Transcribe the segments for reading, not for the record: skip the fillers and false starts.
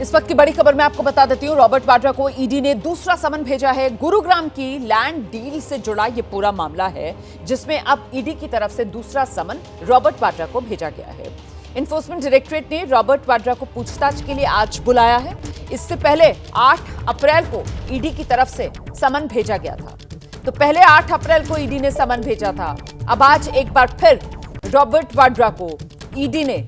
इस वक्त की बड़ी खबर मैं आपको बता देती हूं। रॉबर्ट वाड्रा को ईडी ने दूसरा समन भेजा है। गुरुग्राम की लैंड डील से जुड़ा यह पूरा मामला है, जिसमें अब ईडी की तरफ से दूसरा समन रॉबर्ट वाड्रा को भेजा गया है। एनफोर्समेंट डायरेक्टरेट ने रॉबर्ट वाड्रा को पूछताछ के लिए आज बुलाया है। इससे पहले 8 अप्रैल को ईडी की तरफ से समन भेजा गया था। तो पहले 8 अप्रैल को ईडी ने समन भेजा था। अब आज एक बार फिर रॉबर्ट वाड्रा को ईडी ने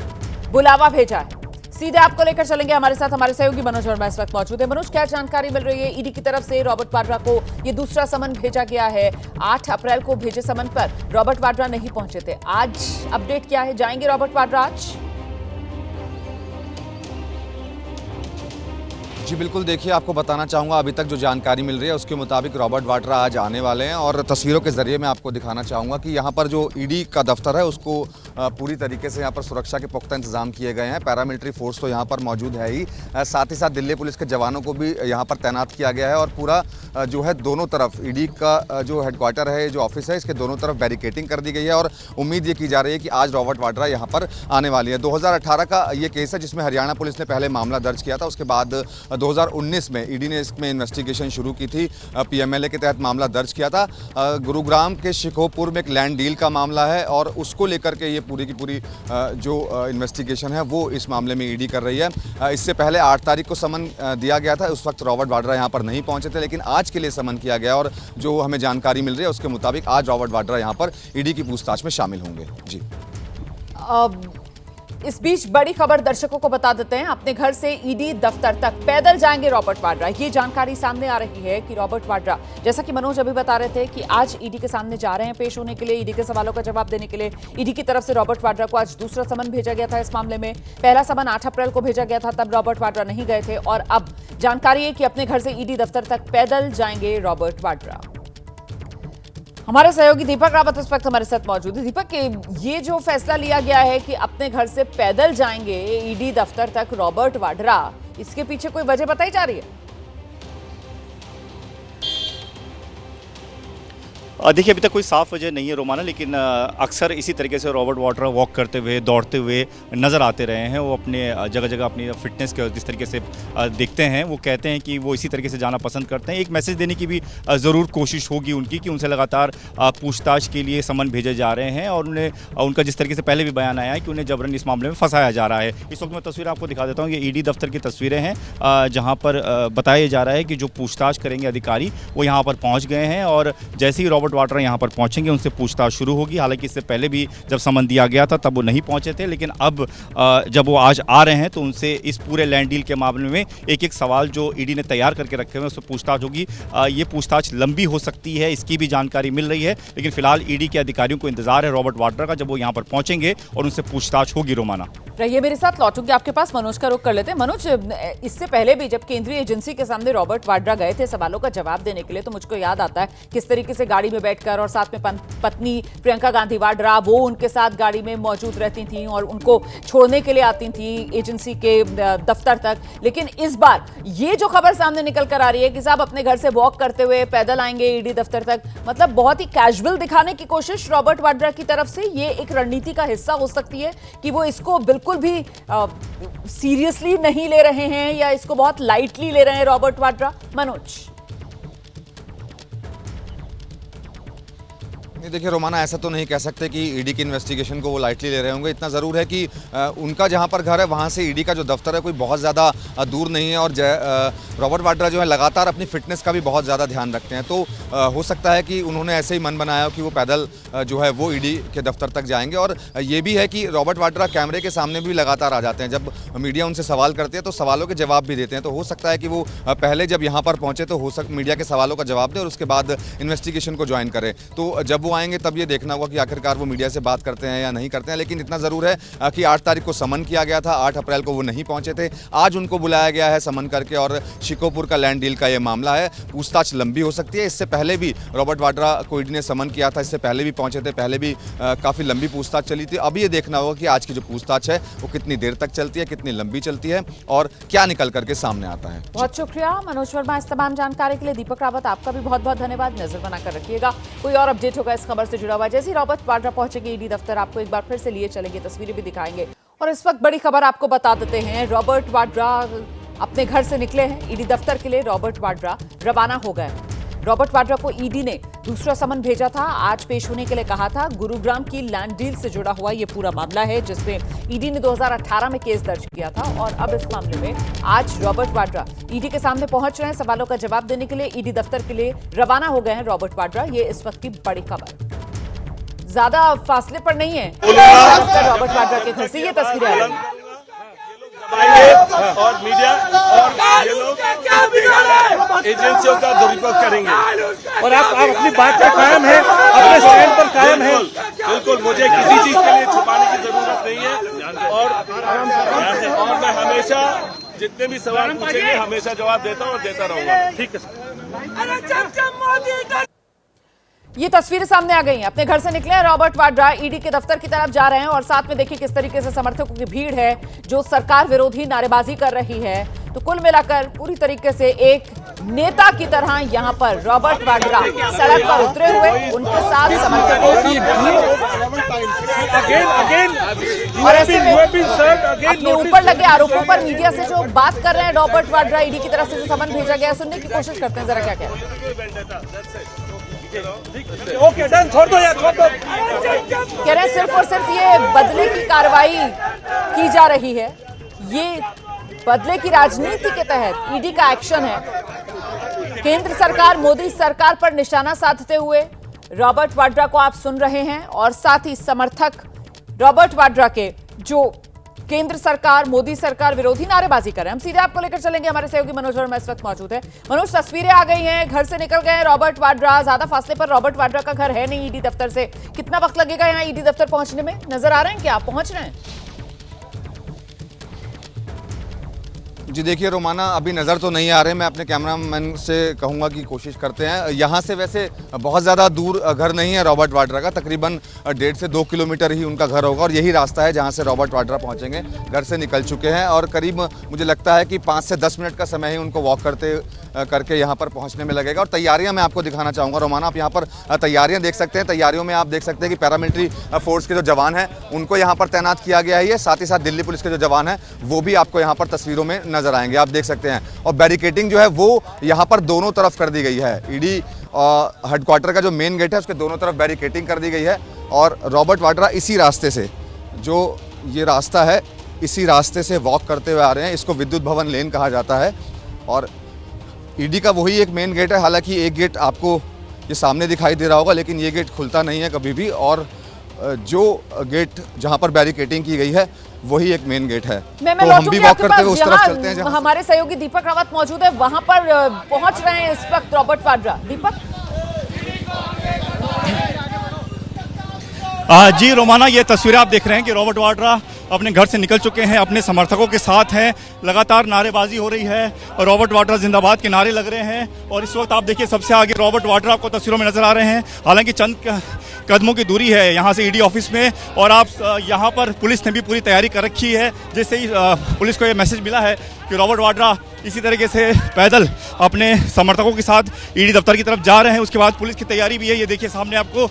बुलावा भेजा है। सीधे आपको लेकर चलेंगे, हमारे साथ हमारे सहयोगी मनोज वर्मा इस वक्त मौजूद है। मनोज, क्या जानकारी मिल रही है? ईडी की तरफ से रॉबर्ट वाड्रा को ये दूसरा समन भेजा गया है। 8 अप्रैल को भेजे समन पर रॉबर्ट वाड्रा नहीं पहुंचे थे। आज अपडेट क्या है? जाएंगे रॉबर्ट वाड्रा आज? जी बिल्कुल, देखिए आपको बताना चाहूँगा, अभी तक जो जानकारी मिल रही है उसके मुताबिक रॉबर्ट वाड्रा आज आने वाले हैं। और तस्वीरों के ज़रिए मैं आपको दिखाना चाहूँगा कि यहाँ पर जो ईडी का दफ्तर है उसको पूरी तरीके से यहाँ पर सुरक्षा के पुख्ता इंतजाम किए गए हैं। पैरामिलिट्री फोर्स तो यहाँ पर मौजूद है ही, साथ ही साथ दिल्ली पुलिस के जवानों को भी यहाँ पर तैनात किया गया है। और पूरा जो है दोनों तरफ ईडी का जो हेडक्वार्टर है, जो ऑफिस है, इसके दोनों तरफ बैरिकेटिंग कर दी गई है। और उम्मीद ये की जा रही है कि आज रॉबर्ट वाड्रा यहाँ पर आने वाली है। 2018 का ये केस है जिसमें हरियाणा पुलिस ने पहले मामला दर्ज किया था। उसके बाद 2019 में ईडी ने इसमें इन्वेस्टिगेशन शुरू की थी। पीएमएलए के तहत मामला दर्ज किया था। गुरुग्राम के शिकोहपुर में एक लैंड डील का मामला है और उसको लेकर के ये पूरी की पूरी जो इन्वेस्टिगेशन है वो इस मामले में ईडी कर रही है। इससे पहले 8 तारीख को समन दिया गया था। उस वक्त रॉबर्ट वाड्रा यहाँ पर नहीं पहुंचे थे, लेकिन आज के लिए समन किया गया और जो हमें जानकारी मिल रही है उसके मुताबिक आज रॉबर्ट वाड्रा यहाँ पर ईडी की पूछताछ में शामिल होंगे। जी इस बीच बड़ी खबर दर्शकों को बता देते हैं। अपने घर से ईडी दफ्तर तक पैदल जाएंगे रॉबर्ट वाड्रा। ये जानकारी सामने आ रही है कि रॉबर्ट वाड्रा, जैसा कि मनोज अभी बता रहे थे, कि आज ईडी के सामने जा रहे हैं पेश होने के लिए, ईडी के सवालों का जवाब देने के लिए। ईडी की तरफ से रॉबर्ट वाड्रा को आज दूसरा समन भेजा गया था। इस मामले में पहला समन 8 अप्रैल को भेजा गया था, तब रॉबर्ट वाड्रा नहीं गए थे। और अब जानकारी है कि अपने घर से ईडी दफ्तर तक पैदल जाएंगे रॉबर्ट वाड्रा। हमारे सहयोगी दीपक रावत इस वक्त हमारे साथ मौजूद है। दीपक, ये जो फैसला लिया गया है कि अपने घर से पैदल जाएंगे ईडी दफ्तर तक रॉबर्ट वाड्रा, इसके पीछे कोई वजह बताई जा रही है? देखिए, अभी तक कोई साफ वजह नहीं है रोमाना, लेकिन अक्सर इसी तरीके से रॉबर्ट वाड्रा वॉक करते हुए, दौड़ते हुए नज़र आते रहे हैं। वो अपने जगह जगह अपनी फिटनेस के जिस तरीके से देखते हैं, वो कहते हैं कि वो इसी तरीके से जाना पसंद करते हैं। एक मैसेज देने की भी ज़रूर कोशिश होगी उनकी कि उनसे लगातार पूछताछ के लिए समन भेजे जा रहे हैं। और उनका जिस तरीके से पहले भी बयान आया है कि उन्हें जबरन इस मामले में फंसाया जा रहा है। इस वक्त मैं तस्वीर आपको दिखा देता हूँ। ये ईडी दफ्तर की तस्वीरें हैं, जहाँ पर बताया जा रहा है कि जो पूछताछ करेंगे अधिकारी वो यहाँ पर पहुँच गए हैं। और जैसे ही रॉबर्ट वाड्रा यहाँ पर पहुंचेंगे उनसे पूछताछ शुरू होगी। हालांकि इससे पहले भी जब समन दिया गया था तब वो नहीं पहुंचे थे, लेकिन अब जब वो आज आ रहे हैं तो उनसे इस पूरे लैंड डील के मामले में एक एक सवाल जो ईडी ने तैयार करके रखे हुए हैं उससे पूछताछ होगी। ये पूछताछ लंबी हो सकती है, इसकी भी जानकारी मिल रही है, लेकिन फिलहाल ईडी के अधिकारियों को इंतजार है रॉबर्ट वाड्रा का, जब वो यहाँ पर पहुंचेंगे और उनसे पूछताछ होगी। रोमाना, रहिए मेरे साथ, लौटूंगे आपके पास। मनोज का रुख कर लेते हैं। मनोज, इससे पहले भी जब केंद्रीय एजेंसी के सामने रॉबर्ट वाड्रा गए थे सवालों का जवाब देने के लिए, तो मुझको याद आता है किस तरीके से गाड़ी में बैठकर, और साथ में पत्नी प्रियंका गांधी वाड्रा वो उनके साथ गाड़ी में मौजूद रहती थी और उनको छोड़ने के लिए आती थी एजेंसी के दफ्तर तक। लेकिन इस बार ये जो खबर सामने निकल कर आ रही है कि साहब अपने घर से वॉक करते हुए पैदल आएंगे ईडी दफ्तर तक, मतलब बहुत ही कैजुअल दिखाने की कोशिश रॉबर्ट वाड्रा की तरफ से। ये एक रणनीति का हिस्सा हो सकती है कि वो इसको बिल्कुल भी सीरियसली नहीं ले रहे हैं या इसको बहुत लाइटली ले रहे हैं रॉबर्ट वाड्रा। मनोज, देखिए रोमाना, ऐसा तो नहीं कह सकते कि ईडी की इन्वेस्टिगेशन को वो लाइटली ले रहे होंगे। इतना ज़रूर है कि उनका जहां पर घर है वहां से ईडी का जो दफ्तर है कोई बहुत ज़्यादा दूर नहीं है। और रॉबर्ट वाड्रा जो है लगातार अपनी फिटनेस का भी बहुत ज़्यादा ध्यान रखते हैं। तो हो सकता है कि उन्होंने ऐसे ही मन बनाया हो कि वो पैदल जो है वो ईडी के दफ्तर तक जाएंगे। और ये भी है कि रॉबर्ट वाड्रा कैमरे के सामने भी लगातार आ जाते हैं। जब मीडिया उनसे सवाल करती है तो सवालों के जवाब भी देते हैं। तो हो सकता है कि वो पहले जब यहाँ पर पहुँचे तो मीडिया के सवालों का जवाब दें और उसके बाद इन्वेस्टिगेशन को ज्वाइन करें। तो जब वो आएंगे तब ये देखना होगा कि आखिरकार वो मीडिया से बात करते हैं या नहीं करते हैं। लेकिन इतना ज़रूर है कि 8 तारीख को समन किया गया था, 8 अप्रैल को वो नहीं पहुंचे थे। आज उनको बुलाया गया है समन करके। और शिकोहपुर का लैंड डील का ये मामला है, पूछताछ लंबी हो सकती है। इससे पहले भी रॉबर्ट वाड्रा को ईडी ने समन किया था, इससे पहले भी पहुंचे थे, पहले भी काफ़ी लंबी पूछताछ चली थी। अभी ये देखना होगा कि आज की जो पूछताछ है वो कितनी देर तक चलती है, कितनी लंबी चलती है और क्या निकल करके सामने आता है। बहुत शुक्रिया मनोज वर्मा इस तमाम जानकारी के लिए। दीपक रावत, आपका भी बहुत बहुत धन्यवाद। नजर बनाकर रखिएगा, कोई और अपडेट होगा इस खबर से जुड़ा हुआ। जैसे रॉबर्ट वाड्रा पहुंचेंगे ईडी दफ्तर, आपको एक बार फिर से लिए चलेंगे, तस्वीरें भी दिखाएंगे। और इस वक्त बड़ी खबर आपको बता देते हैं, रॉबर्ट वाड्रा अपने घर से निकले हैं ईडी दफ्तर के लिए। रॉबर्ट वाड्रा रवाना हो गए। रॉबर्ट वाड्रा को ईडी ने दूसरा समन भेजा था, आज पेश होने के लिए कहा था। गुरुग्राम की लैंड डील से जुड़ा हुआ ये पूरा मामला है, जिसमें ईडी ने 2018 में केस दर्ज किया था और अब इस मामले में आज रॉबर्ट वाड्रा ईडी के सामने पहुंच रहे हैं। सवालों का जवाब देने के लिए ईडी दफ्तर के लिए रवाना हो गए हैं रॉबर्ट वाड्रा। ये इस वक्त की बड़ी खबर। ज्यादा फासले पर नहीं है रॉबर्ट वाड्रा के घर से ये तस्वीरें आ रही हैं। और मीडिया और ये लोग एजेंसियों का दुरुपयोग करेंगे और आप अपनी बात पर कायम है, अपने स्टैंड पर कायम है। बिल्कुल, मुझे किसी चीज के लिए छुपाने की जरूरत नहीं है और मैं हमेशा जितने भी सवाल पूछेंगे हमेशा जवाब देता हूँ और देता रहूंगा। ठीक है सर। ये तस्वीरें सामने आ गई हैं। अपने घर से निकले रॉबर्ट वाड्रा ईडी के दफ्तर की तरफ जा रहे हैं और साथ में देखिए किस तरीके से समर्थकों की भीड़ है जो सरकार विरोधी नारेबाजी कर रही है। तो कुल मिलाकर पूरी तरीके से एक नेता की तरह यहां पर रॉबर्ट वाड्रा सड़क पर उतरे हुए, उनके साथ समर्थकों की भीड़। और ऐसे में अपने ऊपर लगे आरोपों पर मीडिया से जो बात कर रहे हैं रॉबर्ट वाड्रा, ईडी की तरफ से जो समन भेजा गया है, सुनने की कोशिश करते हैं जरा क्या क्या ओके डन, छोड़ दो यार, छोड़ दो। कह रहे हैं सिर्फ और सिर्फ ये बदले की कार्रवाई की जा रही है, ये बदले की राजनीति के तहत ईडी का एक्शन है। केंद्र सरकार मोदी सरकार पर निशाना साधते हुए रॉबर्ट वाड्रा को आप सुन रहे हैं और साथ ही समर्थक रॉबर्ट वाड्रा के जो केंद्र सरकार मोदी सरकार विरोधी नारेबाजी कर रहे हैं। हम सीधे आपको लेकर चलेंगे, हमारे सहयोगी मनोज वर्मा इस वक्त मौजूद है। मनोज, तस्वीरें आ गई हैं, घर से निकल गए रॉबर्ट वाड्रा। ज्यादा फासले पर रॉबर्ट वाड्रा का घर है नहीं ईडी दफ्तर से। कितना वक्त लगेगा यहाँ ईडी दफ्तर पहुंचने में? नजर आ रहे हैं क्या, आप पहुंच रहे हैं? जी देखिए रोमाना, अभी नज़र तो नहीं आ रहे। मैं अपने कैमरामैन से कहूँगा कि कोशिश करते हैं। यहाँ से वैसे बहुत ज़्यादा दूर घर नहीं है रॉबर्ट वाड्रा का, तकरीबन 1.5 से 2 किलोमीटर ही उनका घर होगा और यही रास्ता है जहाँ से रॉबर्ट वाड्रा पहुँचेंगे। घर से निकल चुके हैं और करीब मुझे लगता है कि 5 से 10 मिनट का समय ही उनको वॉक करके यहाँ पर पहुँचने में लगेगा। और तैयारियाँ मैं आपको दिखाना चाहूँगा रोमाना, आप यहाँ पर तैयारियाँ देख सकते हैं। तैयारियों में आप देख सकते हैं कि पैरामिलिट्री फोर्स के जो जवान हैं उनको यहाँ पर तैनात किया गया है। साथ ही साथ दिल्ली पुलिस के जो जवान हैं वो भी आपको यहाँ पर तस्वीरों में नजर आएंगे, आप देख सकते हैं। और बैरिकेडिंग जो है वो यहाँ पर दोनों तरफ कर दी गई है। ईडी हेडक्वार्टर का जो मेन गेट है उसके दोनों तरफ बैरिकेडिंग कर दी गई है और रॉबर्ट वाड्रा इसी रास्ते से, जो ये रास्ता है, इसी रास्ते से वॉक करते हुए आ रहे हैं। इसको विद्युत भवन लेन कहा जाता है और ईडी का वही एक मेन गेट है। हालांकि एक गेट आपको ये सामने दिखाई दे रहा होगा, लेकिन ये गेट खुलता नहीं है कभी भी और जो गेट जहाँ पर बैरिकेडिंग की गई है वही एक मेन गेट है। तो हम भी वॉक करते हुए उस तरफ चलते हैं। हमारे सहयोगी दीपक रावत मौजूद है, वहां पर पहुंच रहे हैं इस वक्त रॉबर्ट वाड्रा। दीपक जी रोमाना, ये तस्वीरें आप देख रहे हैं कि रॉबर्ट वाड्रा अपने घर से निकल चुके हैं, अपने समर्थकों के साथ हैं। लगातार नारेबाजी हो रही है और रॉबर्ट वाड्रा जिंदाबाद के नारे लग रहे हैं। और इस वक्त आप देखिए सबसे आगे रॉबर्ट वाड्रा आपको तस्वीरों में नजर आ रहे हैं। हालांकि चंद कदमों की दूरी है यहाँ से ईडी ऑफिस में और आप यहाँ पर पुलिस ने भी पूरी तैयारी कर रखी है। जैसे ही पुलिस को ये मैसेज मिला है कि रॉबर्ट वाड्रा इसी तरीके से पैदल अपने समर्थकों के साथ ईडी दफ्तर की तरफ जा रहे हैं, उसके बाद पुलिस की तैयारी भी है। ये देखिए सामने आपको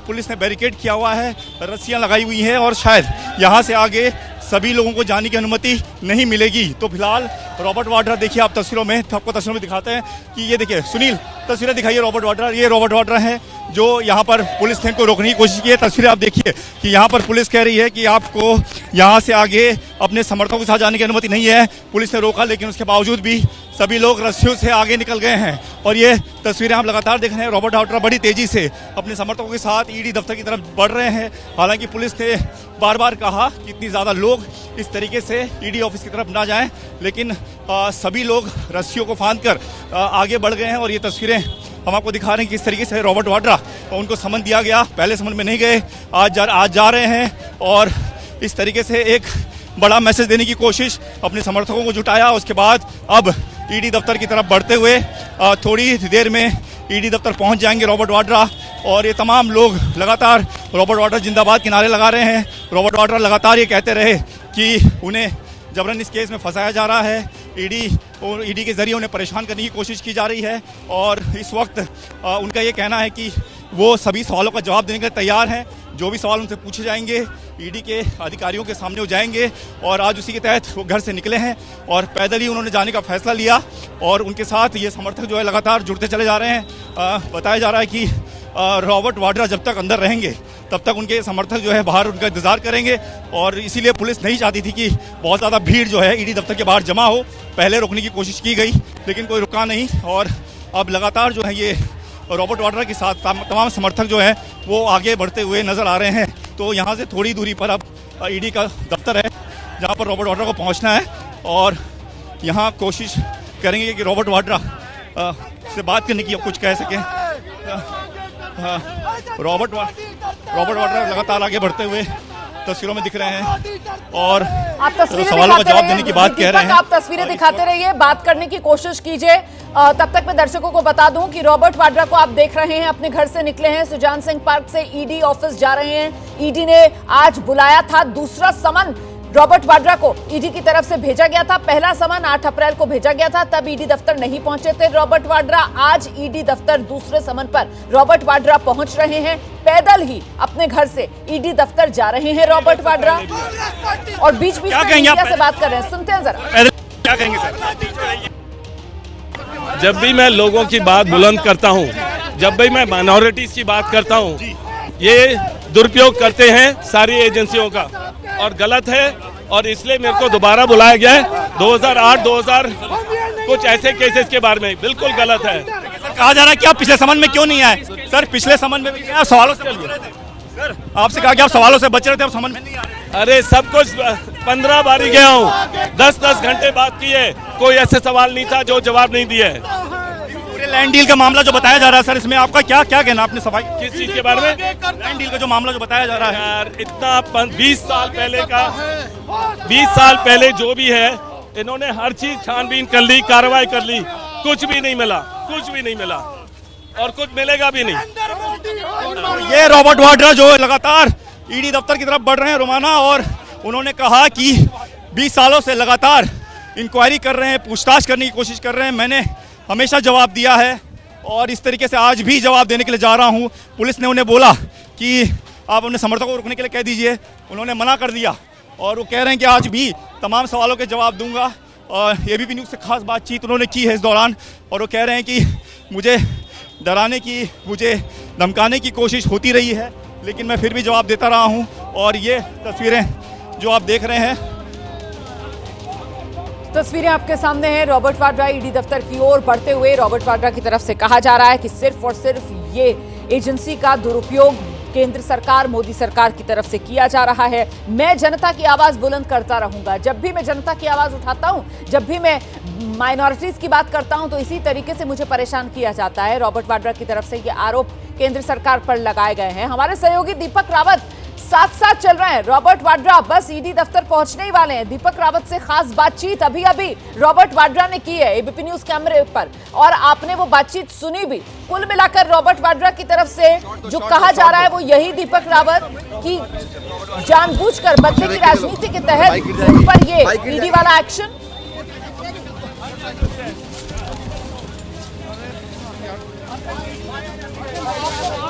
पुलिस ने बैरिकेड किया हुआ है, रस्सियां लगाई हुई हैं और शायद यहाँ से आगे सभी लोगों को जाने की अनुमति नहीं मिलेगी। तो फिलहाल रॉबर्ट वाड्रा देखिए आप तस्वीरों में, तो आपको तस्वीरों में दिखाते हैं कि ये देखिए सुनील, तस्वीरें दिखाइए रॉबर्ट वाड्रा। ये रॉबर्ट वाड्रा हैं जो यहाँ पर पुलिस ने इनको रोकने की कोशिश की है। तस्वीरें आप देखिए कि यहाँ पर पुलिस कह रही है कि आपको यहाँ से आगे अपने समर्थकों के साथ जाने की अनुमति नहीं है। पुलिस ने रोका, लेकिन उसके बावजूद भी सभी लोग रस्सियों से आगे निकल गए हैं। और ये तस्वीरें आप लगातार देख रहे हैं, रॉबर्ट वाड्रा बड़ी तेजी से अपने समर्थकों के साथ ईडी दफ्तर की तरफ बढ़ रहे हैं। हालांकि पुलिस ने बार बार कहा कि इतनी ज़्यादा लोग इस तरीके से ईडी ऑफिस की तरफ ना जाएं, लेकिन सभी लोग रस्सियों को फांद कर आगे बढ़ गए हैं। और ये तस्वीरें हम आपको दिखा रहे हैं किस तरीके से रॉबर्ट वाड्रा, उनको समन दिया गया, पहले समन में नहीं गए, आज जा रहे हैं और इस तरीके से एक बड़ा मैसेज देने की कोशिश, अपने समर्थकों को जुटाया। उसके बाद अब ईडी दफ्तर की तरफ बढ़ते हुए थोड़ी देर में ईडी दफ्तर पहुंच जाएंगे रॉबर्ट वाड्रा। और ये तमाम लोग लगातार रॉबर्ट वाड्रा जिंदाबाद के नारे लगा रहे हैं। रॉबर्ट वाड्रा लगातार ये कहते रहे कि उन्हें जबरन इस केस में फंसाया जा रहा है, ईडी के जरिए उन्हें परेशान करने की कोशिश की जा रही है। और इस वक्त उनका ये कहना है कि वो सभी सवालों का जवाब देने के लिए तैयार हैं। जो भी सवाल उनसे पूछे जाएंगे ईडी के अधिकारियों के सामने वो जाएंगे। और आज उसी के तहत वो घर से निकले हैं और पैदल ही उन्होंने जाने का फैसला लिया और उनके साथ ये समर्थक जो है लगातार जुड़ते चले जा रहे हैं। बताया जा रहा है कि रॉबर्ट वाड्रा जब तक अंदर रहेंगे तब तक उनके समर्थक जो है बाहर उनका इंतजार करेंगे और इसीलिए पुलिस नहीं चाहती थी कि बहुत ज़्यादा भीड़ जो है ईडी दफ्तर के बाहर जमा हो। पहले रोकने की कोशिश की गई लेकिन कोई रुका नहीं और अब लगातार जो है ये रॉबर्ट वाड्रा के साथ तमाम समर्थक जो हैं वो आगे बढ़ते हुए नज़र आ रहे हैं। तो यहाँ से थोड़ी दूरी पर अब ईडी का दफ्तर है जहाँ पर रॉबर्ट वाड्रा को पहुँचना है और यहाँ कोशिश करेंगे कि रॉबर्ट वाड्रा से बात करने की कुछ कह सकें। रॉबर्ट वाड्रा लगातार आगे बढ़ते हुए तस्वीरों में दिख रहे हैं और आप तस्वीरें सवालों का जवाब देने की बात कह रहे हैं। आप तस्वीरें दिखाते रहिए, बात करने की कोशिश कीजिए। तब तक मैं दर्शकों को बता दूं कि रॉबर्ट वाड्रा को आप देख रहे हैं अपने घर से निकले हैं, सुजान सिंह पार्क से ईडी ऑफिस जा रहे हैं। ईडी ने आज बुलाया था, दूसरा समन रॉबर्ट वाड्रा को ईडी की तरफ से भेजा गया था। पहला समन 8 अप्रैल को भेजा गया था, तब ईडी दफ्तर नहीं पहुंचे थे रॉबर्ट वाड्रा। आज ईडी दफ्तर दूसरे समन पर रॉबर्ट वाड्रा पहुंच रहे हैं, पैदल ही अपने घर से ईडी दफ्तर जा रहे हैं रॉबर्ट वाड्रा और बीच बीच में मीडिया से बात कर रहे हैं। सुनते हैं जरा क्या कहेंगे सर। जब भी मैं लोगों की बात बुलंद करता हूं, जब भी मैं माइनॉरिटीज की बात करता हूं, ये दुरुपयोग करते हैं सारी एजेंसियों का और गलत है और इसलिए मेरे को दोबारा बुलाया गया है 2008-2000 कुछ ऐसे केसेस के बारे में। बिल्कुल गलत है। सर कहा जा रहा है कि आप पिछले समन में क्यों नहीं आए। सर पिछले समन में भी आप सवालों से बच रहे थे। सर आपसे कहा कि आप सवालों से बच रहे थे, आप समन में नहीं आ रहे। अरे सब कुछ 15 बारी गया हूँ, 10-10 घंटे बात किए, कोई ऐसे सवाल नहीं था जो जवाब नहीं दिए। पूरे लैंड डील का मामला जो बताया जा रहा है सर, इसमें आपका क्या कहना आपने सफाई किस चीज के बारे में? लैंड डील का जो मामला जो बताया जा रहा है यार इतना 20 साल पहले का 20 साल पहले जो भी है इन्होंने हर चीज छानबीन कर ली, कार्रवाई कर ली, कुछ भी नहीं मिला, कुछ भी नहीं मिला और कुछ मिलेगा भी नहीं। ये रॉबर्ट वाड्रा जो लगातार ईडी दफ्तर की तरफ बढ़ रहे हैं रोमाना, और उन्होंने कहा कि 20 सालों से लगातार इंक्वायरी कर रहे हैं, पूछताछ करने की कोशिश कर रहे हैं। मैंने हमेशा जवाब दिया है और इस तरीके से आज भी जवाब देने के लिए जा रहा हूं। पुलिस ने उन्हें बोला कि आप अपने समर्थकों को रुकने के लिए कह दीजिए, उन्होंने मना कर दिया और वो कह रहे हैं कि आज भी तमाम सवालों के जवाब दूंगा। और एबीपी न्यूज़ से खास बातचीत उन्होंने की है इस दौरान और वो कह रहे हैं कि मुझे डराने की, मुझे धमकाने की कोशिश होती रही है लेकिन मैं फिर भी जवाब देता रहा हूँ। और ये तस्वीरें जो आप देख रहे हैं, तस्वीरें आपके सामने हैं रॉबर्ट वाड्रा ईडी दफ्तर की ओर बढ़ते हुए। रॉबर्ट वाड्रा की तरफ से कहा जा रहा है कि सिर्फ और सिर्फ ये एजेंसी का दुरुपयोग केंद्र सरकार, मोदी सरकार की तरफ से किया जा रहा है। मैं जनता की आवाज बुलंद करता रहूंगा। जब भी मैं जनता की आवाज उठाता हूं, जब भी मैं माइनॉरिटीज की बात करता हूं, तो इसी तरीके से मुझे परेशान किया जाता है। रॉबर्ट वाड्रा की तरफ से ये आरोप केंद्र सरकार पर लगाए गए हैं। हमारे सहयोगी दीपक रावत साथ साथ चल रहे हैं। रॉबर्ट वाड्रा बस ईडी दफ्तर पहुंचने ही वाले हैं। दीपक रावत से खास बातचीत अभी अभी रॉबर्ट वाड्रा ने की है एबीपी न्यूज कैमरे पर और आपने वो बातचीत सुनी भी। कुल मिलाकर रॉबर्ट वाड्रा की तरफ से जो कहा जा रहा है वो यही दीपक रावत की जानबूझकर बदले की राजनीति के तहत उन पर ये ईडी वाला एक्शन।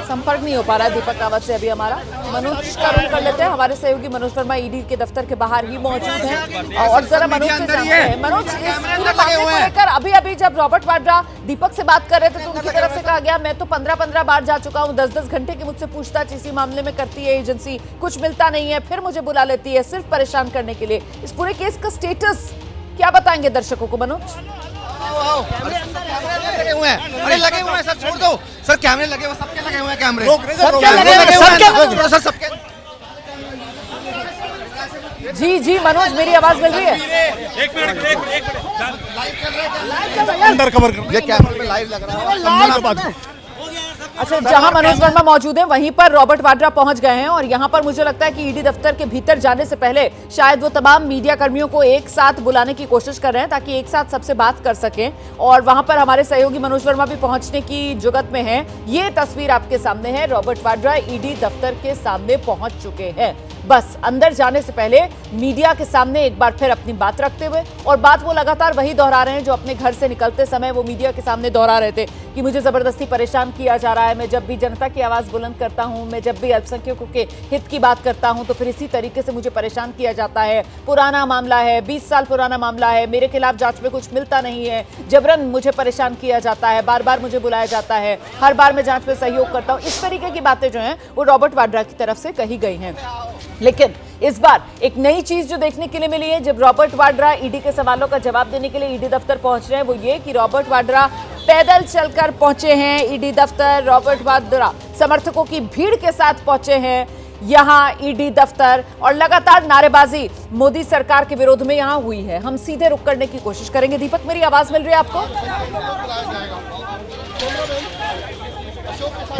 संपर्क नहीं हो पा रहा है दीपक रावत से अभी हमारा। मनोज का रुख कर लेते हैं। हमारे सहयोगी मनोज वर्मा ईडी के दफ्तर के बाहर ही मौजूद हैं और जरा मनोज से जानते हैं। मनोज, इस पूरे मामले को लेकर अभी अभी जब रॉबर्ट वाड्रा दीपक से बात कर रहे थे तो उनकी तरफ से कहा गया मैं तो 15-15 बार जा चुका हूँ, 10-10 घंटे की मुझसे पूछताछ इसी मामले में करती है एजेंसी, कुछ मिलता नहीं है, फिर मुझे बुला लेती है सिर्फ परेशान करने के लिए। इस पूरे केस का स्टेटस क्या बताएंगे दर्शकों को मनोज? लगे हुए हैं, अरे लगे हुए हैं सर, छोड़ दो सर, कैमरे लगे हुए, सबके लगे हुए हैं कैमरे, सबके। जी मनोज, मेरी आवाज मिल रही है? एक मिनट अंदर कवर कर, ये कैमरे पे लाइव लग रहा है। अच्छा, जहां मनोज वर्मा मौजूद हैं वहीं पर रॉबर्ट वाड्रा पहुंच गए हैं और यहां पर मुझे लगता है कि ईडी दफ्तर के भीतर जाने से पहले शायद वो तमाम मीडिया कर्मियों को एक साथ बुलाने की कोशिश कर रहे हैं ताकि एक साथ सबसे बात कर सकें और वहां पर हमारे सहयोगी मनोज वर्मा भी पहुंचने की जुगत में हैं। ये तस्वीर आपके सामने है, रॉबर्ट वाड्रा ईडी दफ्तर के सामने पहुंच चुके हैं। बस अंदर जाने से पहले मीडिया के सामने एक बार फिर अपनी बात रखते हुए, और बात वो लगातार वही दोहरा रहे हैं जो अपने घर से निकलते समय वो मीडिया के सामने दोहरा रहे थे कि मुझे जबरदस्ती परेशान किया जा रहा है, मैं जब भी जनता की आवाज बुलंद करता हूं, मैं जब भी अल्पसंख्यकों के हित की बात करता हूं तो फिर इसी तरीके से मुझे परेशान किया जाता है। पुराना मामला है, 20 साल पुराना मामला है, मेरे खिलाफ जांच में कुछ मिलता नहीं है, जबरन मुझे परेशान किया जाता है, बार बार मुझे बुलाया जाता है, हर बार मैं जांच में सहयोग करता हूं। इस तरीके की बातें जो हैं वो रॉबर्ट वाड्रा की तरफ से कही गई हैं। लेकिन इस बार एक नई चीज जो देखने के लिए मिली है, जब रॉबर्ट वाड्रा ईडी के सवालों का जवाब देने के लिए ईडी दफ्तर पहुंच रहे हैं, वो ये कि रॉबर्ट वाड्रा पैदल चलकर पहुंचे हैं ईडी दफ्तर। रॉबर्ट वाड्रा समर्थकों की भीड़ के साथ पहुंचे हैं यहां ईडी दफ्तर, और लगातार नारेबाजी मोदी सरकार के विरोध में यहां हुई है। हम सीधे रुक करने की कोशिश करेंगे। दीपक, मेरी आवाज मिल रही है आपको?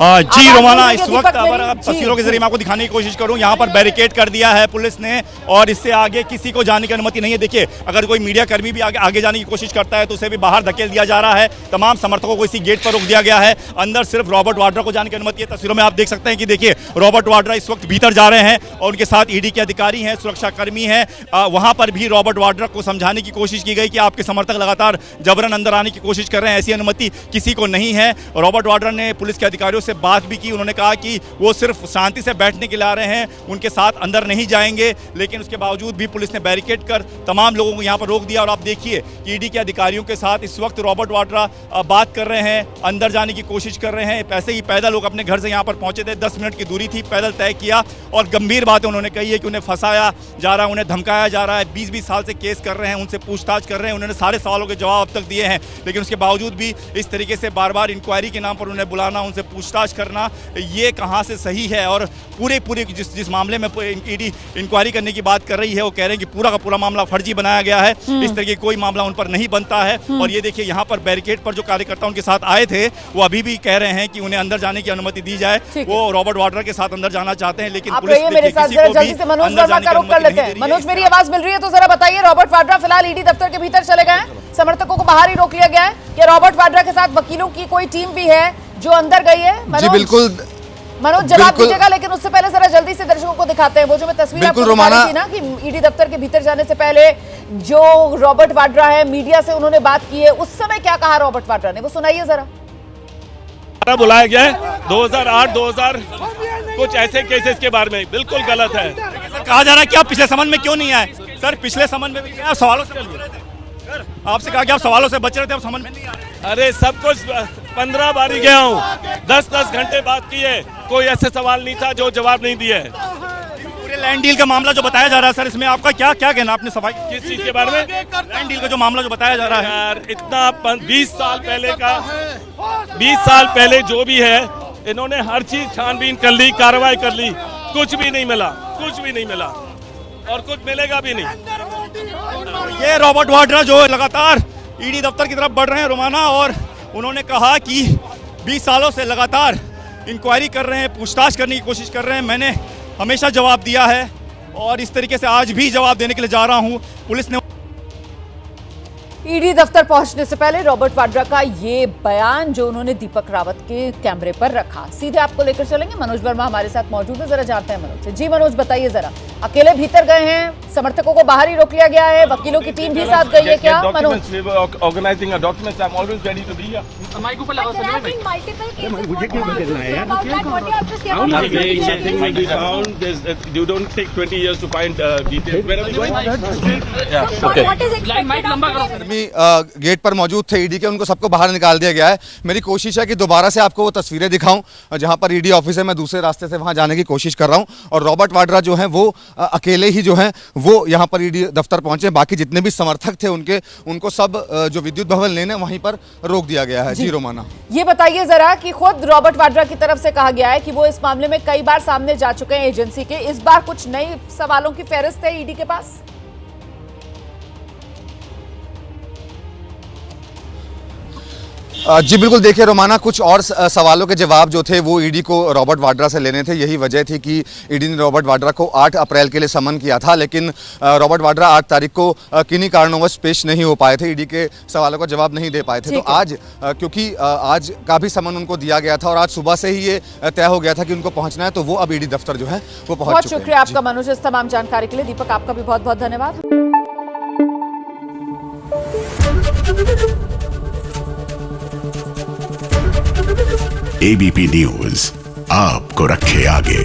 जी रोमाना, इस वक्त अगर आप तस्वीरों के जरिए मैं आपको दिखाने की कोशिश करूं, यहाँ पर बैरिकेड कर दिया है पुलिस ने और इससे आगे किसी को जाने की अनुमति नहीं है। देखिए, अगर कोई मीडिया कर्मी भी आगे जाने की कोशिश करता है तो उसे भी बाहर धकेल दिया जा रहा है। तमाम समर्थकों को इसी गेट पर रोक दिया गया है। अंदर सिर्फ रॉबर्ट वाड्रा को जाने की अनुमति है। तस्वीरों में आप देख सकते हैं कि देखिए रॉबर्ट वाड्रा इस वक्त भीतर जा रहे हैं और उनके साथ ईडी के अधिकारी हैं, सुरक्षा कर्मी हैं। वहां पर भी रॉबर्ट वाड्रा को समझाने की कोशिश की गई कि आपके समर्थक लगातार जबरन अंदर आने की कोशिश कर रहे हैं, ऐसी अनुमति किसी को नहीं है। रॉबर्ट वाड्रा ने पुलिस के अधिकारियों से बात भी की। उन्होंने कहा कि वो सिर्फ शांति से बैठने के लिए आ रहे हैं, उनके साथ अंदर नहीं जाएंगे। लेकिन उसके बावजूद भी पुलिस ने बैरिकेड कर तमाम लोगों को यहां पर रोक दिया। और आप देखिए कि ईडी के अधिकारियों के साथ इस वक्त रॉबर्ट वाड्रा बात कर रहे हैं, अंदर जाने की कोशिश कर रहे हैं। ऐसे ही पैदल लोग अपने घर से यहां पर पहुंचे थे, 10 मिनट की दूरी थी, पैदल तय किया और गंभीर बातें उन्होंने कही है कि उन्हें फंसाया जा रहा है, उन्हें धमकाया जा रहा है, 20-20 साल से केस कर रहे हैं, उनसे पूछताछ कर रहे हैं। उन्होंने सारे सवालों के जवाब अब तक दिए हैं, लेकिन उसके बावजूद भी इस तरीके से बार बार इंक्वायरी के नाम पर उन्हें बुलाना, उनसे पूछताछ करना, ये कहां से सही है। और पूरे जिस मामले में ईडी इंक्वायरी करने की बात कर रही है, वो कह रहे हैं कि पूरा का पूरा मामला फर्जी बनाया गया है, इस तरह की कोई मामला उन पर नहीं बनता है। और ये देखिए यहाँ पर बैरिकेड पर जो कार्यकर्ता उनके साथ आए थे वो अभी भी कह रहे हैं कि उन्हें अंदर जाने की अनुमति दी जाए। वो रॉबर्ट वाड्रा के साथ अंदर जाना चाहते हैं, लेकिन पुलिस मेरे साथ जल्दी से मनोज वर्मा का रुख कर लेते हैं। मनोज, मेरी आवाज मिल रही है तो जरा बताइए, रॉबर्ट वाड्रा फिलहाल ईडी दफ्तर के भीतर चले गए, समर्थकों को बाहर ही रोक लिया गया है, क्या रॉबर्ट वाड्रा के साथ वकीलों की कोई टीम भी है जो अंदर गई है? जी बिल्कुल मनोज, जवाब दीजिएगा, लेकिन उससे पहले जरा जल्दी से दर्शकों को दिखाते हैं वो जो मैं तस्वीर आपको दिखा रही थी ना कि ईडी दफ्तर के भीतर जाने से पहले जो रॉबर्ट वाड्रा है, मीडिया से उन्होंने बात की है, उस समय क्या कहा रॉबर्ट वाड्रा ने, वो सुनाइए जरा। बुलाया गया है 2008-2000 कुछ ऐसे केसेस के बारे में, बिल्कुल गलत है। सर, कहा जा रहा है कि आप पिछले समन में क्यों नहीं आए? सर, पिछले समन में भी क्या सवालों से बच रहे थे? सर, आपसे कहा कि आप सवालों से बच रहे थे, आप समन में नहीं आ रहे। अरे सब कुछ 15 बारी गया हूँ, 10-10 घंटे बात किए, कोई ऐसे सवाल नहीं था जो जवाब नहीं दिए। पूरे लैंड डील का मामला जो बताया जा रहा है सर, इसमें आपका क्या कहना? आपने सफाई किस चीज के बारे में? लैंड डील का जो मामला जो बताया जा रहा है यार, इतना 20 साल पहले का, 20 साल पहले जो भी है, इन्होंने हर चीज छानबीन कर ली, कार्रवाई कर ली, कुछ भी नहीं मिला, कुछ भी नहीं मिला और कुछ मिलेगा भी नहीं। ये रॉबर्ट वाड्रा जो लगातार ईडी दफ्तर की तरफ बढ़ रहे हैं रोमाना, और उन्होंने कहा कि 20 सालों से लगातार इंक्वायरी कर रहे हैं, पूछताछ करने की कोशिश कर रहे हैं, मैंने हमेशा जवाब दिया है और इस तरीके से आज भी जवाब देने के लिए जा रहा हूं। पुलिस ने ईडी दफ्तर पहुंचने से पहले रॉबर्ट वाड्रा का ये बयान जो उन्होंने दीपक रावत के कैमरे पर रखा, सीधे आपको लेकर चलेंगे। मनोज वर्मा हमारे साथ मौजूद है, जरा जानते हैं मनोज से। जी मनोज, बताइए जरा, अकेले भीतर गए हैं, समर्थकों को बाहर ही रोक लिया गया है, वकीलों की टीम भी साथ गई है क्या? Manoj, organising documents, I am always ready to be here. Mike ऊपर लगाओ, मुझे क्यों बदलना है यार? You don't take 20 years to find details. Where are we going? कर्मी गेट पर मौजूद थे ईडी के, उनको सबको बाहर निकाल दिया गया है। मेरी कोशिश है कि दोबारा से आपको वो तस्वीरें दिखाऊं जहां पर ईडी ऑफिस है, मैं दूसरे रास्ते से वहां जाने की कोशिश कर रहा हूं। और रॉबर्ट वाड्रा जो हैं वो अकेले ही जो हैं वो यहां पर ईडी दफ्तर पहुंचे, बाकी जितने भी समर्थक थे उनको सब जो विद्युत भवन लेने वहीं पर रोक दिया गया है। जी रोमाना, ये बताइए जरा कि खुद रॉबर्ट वाड्रा की तरफ से कहा गया है कि वो इस मामले में कई बार सामने जा चुके हैं एजेंसी के, इस बार कुछ नए सवालों की फेहरिस्त है ईडी के पास? जी बिल्कुल, देखिए रोमाना, कुछ और सवालों के जवाब जो थे वो ईडी को रॉबर्ट वाड्रा से लेने थे। यही वजह थी कि ईडी ने रॉबर्ट वाड्रा को 8 अप्रैल के लिए समन किया था, लेकिन रॉबर्ट वाड्रा 8 तारीख को किन्हीं कारणोंवश पेश नहीं हो पाए थे, ईडी के सवालों का जवाब नहीं दे पाए थे। तो आज क्योंकि आज का भी समन उनको दिया गया था और आज सुबह से ही ये तय हो गया था कि उनको पहुंचना है, तो वो अब ईडी दफ्तर जो है वो पहुंच बहुत चुके हैं। शुक्रिया आपका मनोज इस तमाम जानकारी के लिए। दीपक, आपका भी बहुत बहुत धन्यवाद। एबीपी न्यूज आपको रखे आगे।